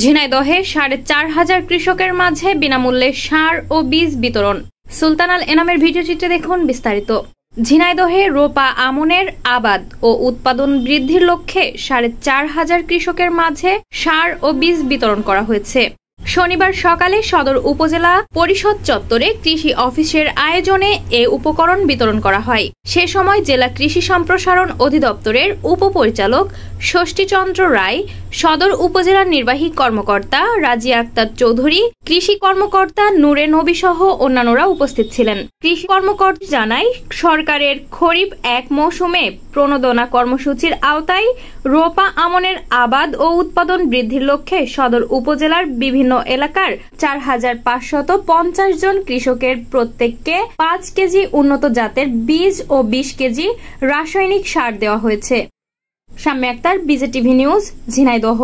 ঝিনাইদহে ৪,৫০০ কৃষকের মাঝে বিনামূল্যে সার ও বীজ বিতরণ। সুলতান আল এনামের ভিডিও চিত্রে দেখুন বিস্তারিত। ঝিনাইদহে রোপা আমনের আবাদ ও উৎপাদন বৃদ্ধির লক্ষ্যে ৪,৫০০ কৃষকের মাঝে সার ও বীজ বিতরণ করা হয়েছে। শনিবার সকালে সদর উপজেলা পরিষদ চত্বরে কৃষি অফিসের আয়োজনে এ উপকরণ বিতরণ করা হয়। সে সময় জেলা কৃষি সম্প্রসারণ অধিদপ্তরের উপপরিচালক ষষ্ঠীচন্দ্র রায়, সদর উপজেলার নির্বাহী কর্মকর্তা রাজিয়া আক্তার চৌধুরী, কৃষি কর্মকর্তা নূরে নবী সহ অন্যান্যরা উপস্থিত ছিলেন। কৃষি কর্মকর্তা জানায়, সরকারের খরিফ ১ মৌসুমে প্রণোদনা কর্মসূচির আওতায় রোপা আমনের আবাদ ও উৎপাদন বৃদ্ধির লক্ষ্যে সদর উপজেলার বিভিন্ন এলাকার ৪,৫৫০ জন কৃষকের প্রত্যেককে ৫ কেজি উন্নত জাতের বীজ ও ২০ কেজি রাসায়নিক সার দেওয়া হয়েছে। Shammi Akter, BJTV news, Jhenaidah.